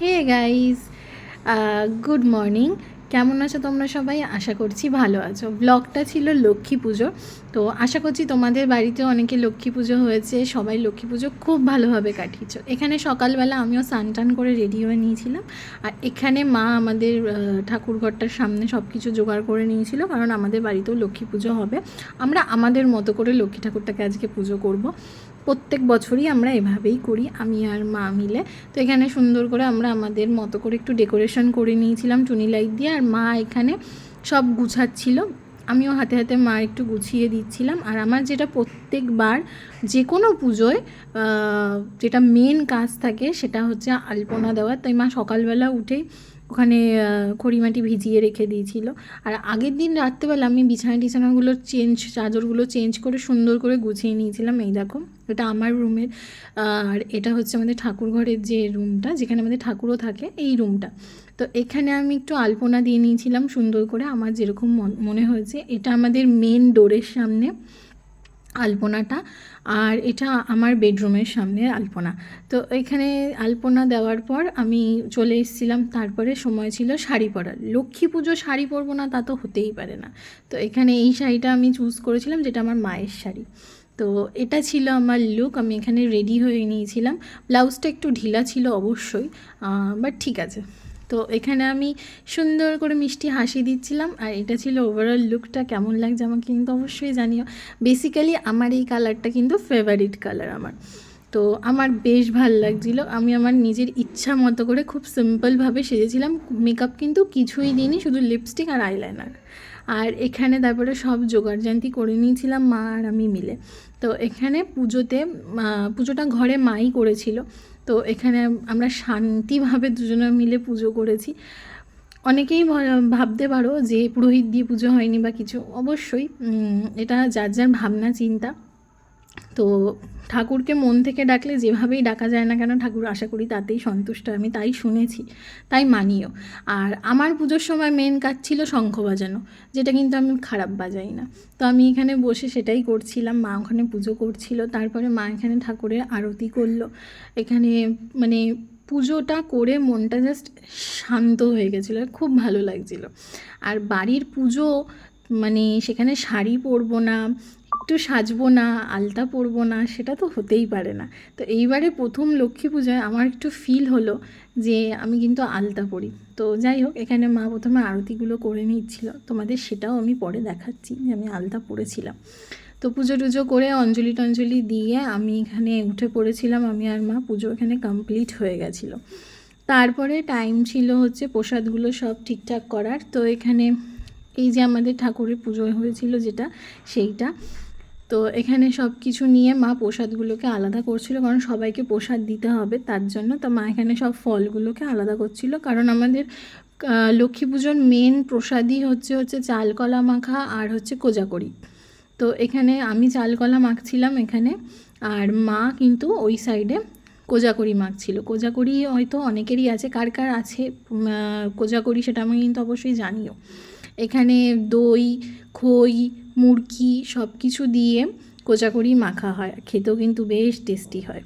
Hey guys, good morning. কেমন আছো তোমরা সবাই? আশা করছি ভালো আছো। ব্লগটা ছিল লক্ষ্মী পুজো, তো আশা করছি তোমাদের বাড়িতে অনেকে লক্ষ্মী পুজো হয়েছে, সবাই লক্ষ্মী পুজো খুব ভালোভাবে কাটিয়েছো। এখানে সকালবেলা আমিও স্নান টান করে রেডি হয়ে নিয়েছিলাম, আর এখানে মা আমাদের ঠাকুরঘরটার সামনে সব কিছু জোগাড় করে নিয়েছিল, কারণ আমাদের বাড়িতেও লক্ষ্মী পুজো হবে। আমরা আমাদের মতো করে লক্ষ্মী ঠাকুরটাকে আজকে পুজো করব। প্রত্যেক বছরই আমরা এভাবেই করি, আমি আর মা মিলে। তো এখানে সুন্দর করে আমরা আমাদের মতো করে একটু ডেকোরেশন করে নিয়েছিলাম টুনি লাইট দিয়ে, আর মা এখানে সব গুছাচ্ছিল, আমিও হাতে হাতে মা একটু গুছিয়ে দিচ্ছিলাম। আর আমার যেটা প্রত্যেকবার যে কোনো পুজোয় যেটা মেন কাজ থাকে সেটা হচ্ছে আলপনা দেওয়া। তাই মা সকালবেলা উঠেই ওখানে খড়িমাটি ভিজিয়ে রেখে দিয়েছিল, আর আগের দিন রাত্রেবেলা আমি বিছানাগুলো চাদরগুলো চেঞ্জ করে সুন্দর করে গুছিয়ে নিয়েছিলাম। এই দেখো, এটা আমার রুমের, আর এটা হচ্ছে আমাদের ঠাকুর ঘরের যে রুমটা, যেখানে আমাদের ঠাকুরও থাকে, এই রুমটা। তো এখানে আমি একটু আলপনা দিয়ে নিয়েছিলাম সুন্দর করে, আমার যেরকম মনে হয়েছে। এটা আমাদের মেন ডোরের সামনে আলপনাটা, আর এটা আমার বেডরুমের সামনে আলপনা। তো এখানে আলপনা দেওয়ার পর আমি চলে এসেছিলাম। তারপরে সময় ছিল শাড়ি পরার। লক্ষ্মী পুজো শাড়ি পরবো না তা তো হতেই পারে না। তো এখানে এই শাড়িটা আমি চুজ করেছিলাম, যেটা আমার মায়ের শাড়ি। তো এটা ছিল আমার লুক। আমি এখানে রেডি হয়ে নিয়েছিলাম। ব্লাউজটা একটু ঢিলা ছিল অবশ্যই, বাট ঠিক আছে। তো এখানে আমি সুন্দর করে মিষ্টি হাসি দিচ্ছিলাম, আর এটা ছিল ওভারঅল লুকটা। কেমন লাগছে আমাকে কিন্তু অবশ্যই জানিও। বেসিক্যালি আমার এই কালারটা কিন্তু ফেভারিট কালার আমার, তো আমার বেশ ভাল লাগছিলো। আমি আমার নিজের ইচ্ছা মতো করে খুব সিম্পলভাবে সেজেছিলাম। মেকআপ কিন্তু কিছুই দিইনি, শুধু লিপস্টিক আর আইলাইনার। আর এখানে তারপরে সব জোগাড়জান্তি করে নিয়েছিলাম মা আর আমি মিলে। তো এখানে পুজোটা ঘরে মাই করেছিল। তো এখানে আমরা শান্তিভাবে দুজনে মিলে পুজো করেছি। অনেকেই ভাবতে পারো যে পুরোহিত দিয়ে পুজো হয়নি বা কিছু, অবশ্যই এটা যার যার ভাবনা চিন্তা। তো ঠাকুরকে মন থেকে ডাকলে যেভাবেই ডাকা যায় না কেন, ঠাকুর আশা করি তাতেই সন্তুষ্ট। আমি তাই শুনেছি, তাই মানিও। আর আমার পুজোর সময় মেন কাজ ছিল শঙ্খ বাজানো, যেটা কিন্তু আমি খারাপ বাজাই না। তো আমি এখানে বসে সেটাই করছিলাম, মা ওখানে পুজো করছিল। তারপরে মা এখানে ঠাকুরের আরতি করলো। এখানে মানে পুজোটা করে মনটা জাস্ট শান্ত হয়ে গেছিলো, খুব ভালো লাগছিলো। আর বাড়ির পুজো মানে সেখানে শাড়ি পরবো না, একটু সাজবো না, আলতা পরবো না, সেটা তো হতেই পারে না। তো এইবারে প্রথম লক্ষ্মী পূজায় আমার একটু ফিল হলো যে আমি কিন্তু আলতা পরি। তো যাই হোক, এখানে মা প্রথমে আরতিগুলো করে নিচ্ছিল, তোমাদের সেটাও আমি পরে দেখাচ্ছি যে আমি আলতা পরেছিলাম। তো পুজো টুজো করে অঞ্জলি টঞ্জলি দিয়ে আমি এখানে উঠে পড়েছিলাম, আমি আর মা। পুজো এখানে কমপ্লিট হয়ে গেছিলো। তারপরে টাইম ছিল হচ্ছে প্রসাদগুলো সব ঠিকঠাক করার। তো এখানে এই যে আমাদের ঠাকুরের পুজো হয়েছিল যেটা, সেইটা। তো এখানে সব কিছু নিয়ে মা প্রসাদগুলোকে আলাদা করছিল, কারণ সবাইকে প্রসাদ দিতে হবে তার জন্য। তো মা এখানে সব ফলগুলোকে আলাদা করছিল, কারণ আমাদের লক্ষ্মী পুজোর মেন প্রসাদই হচ্ছে চালকলা মাখা আর হচ্ছে কোজাগরি। তো এখানে আমি চালকলা মাখছিলাম এখানে, আর মা কিন্তু ওই সাইডে কোজাগরি মাখছিল। কোজাগরি হয়তো অনেকেরই আছে, কার কার আছে কোজাগরি সেটা আমি কিন্তু অবশ্যই জানিও। এখানে দই, খই, মুরকি সব কিছু দিয়ে কোজাগরি মাখা হয়, খেতেও কিন্তু বেশ টেস্টি হয়।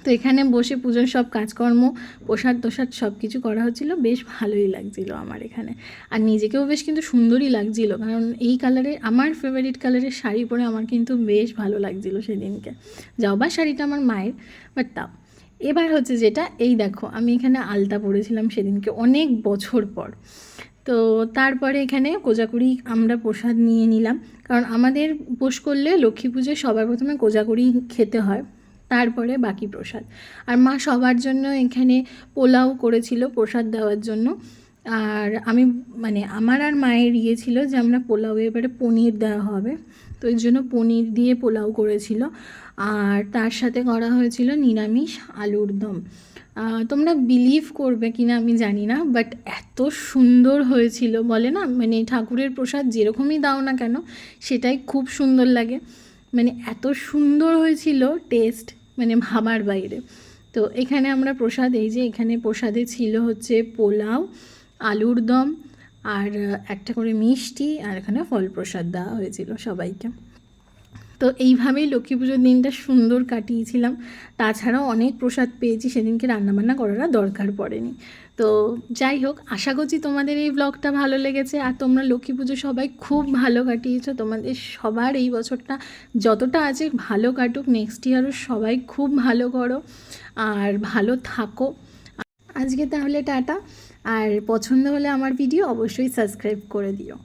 তো এখানে বসে পুজোর সব কাজকর্ম, প্রসাদ তোসাদ সব কিছু করা হচ্ছিলো, বেশ ভালোই লাগছিলো আমার এখানে। আর নিজেকেও বেশ কিন্তু সুন্দরই লাগছিলো, কারণ এই কালারের, আমার ফেভারিট কালারের শাড়ি পরে আমার কিন্তু বেশ ভালো লাগছিলো সেদিনকে। যাও বা শাড়িটা আমার মায়ের, বাট তাও। এবার হচ্ছে যেটা, এই দেখো আমি এখানে আলতা পরেছিলাম সেদিনকে অনেক বছর পর। তো তারপরে এখানে কোজাগরি আমরা প্রসাদ নিয়ে নিলাম, কারণ আমাদের উপোস করলে লক্ষ্মী পুজোয় সবার প্রথমে কোজাগরি খেতে হয়, তারপরে বাকি প্রসাদ। আর মা সবার জন্য এখানে পোলাও করেছিল প্রসাদ দেওয়ার জন্য। আর আমি মানে আমার আর মায়ের ছিল যে আমরা পোলাও, এবারে পনির দেওয়া হবে, তো এই জন্য পনির দিয়ে পোলাও করেছিল। আর তার সাথে করা হয়েছিল নিরামিষ আলুর দম। তোমরা বিলিভ করবে কি না আমি জানি না, বাট এত সুন্দর হয়েছিল, বলে না মানে ঠাকুরের প্রসাদ যেরকমই দাও না কেন সেটাই খুব সুন্দর লাগে। মানে এত সুন্দর হয়েছিল টেস্ট, মানে ভাবার বাইরে। তো এখানে আমরা প্রসাদ, এই যে এখানে প্রসাদে ছিল হচ্ছে পোলাও, আলুর দম, আর একটা করে মিষ্টি, আর এখানে ফল প্রসাদ দেওয়া হয়েছিল সবাইকে। তো এইভাবেই লক্ষ্মী পুজোর দিনটা সুন্দর কাটিয়েছিলাম। তাছাড়াও অনেক প্রসাদ পেয়েছি, সেদিনকে রান্নাবান্না করার আর দরকার পড়েনি। তো যাই হোক, আশা করছি তোমাদের এই ব্লগটা ভালো লেগেছে আর তোমরা লক্ষ্মী পুজো সবাই খুব ভালো কাটিয়েছো। তোমাদের সবার এই বছরটা যতটা আছে ভালো কাটুক, নেক্সট ইয়ারও সবাই খুব ভালো করো আর ভালো থাকো। আজকে তাহলে টাটা, আর পছন্দ হলে আমার ভিডিও অবশ্যই সাবস্ক্রাইব করে দিও।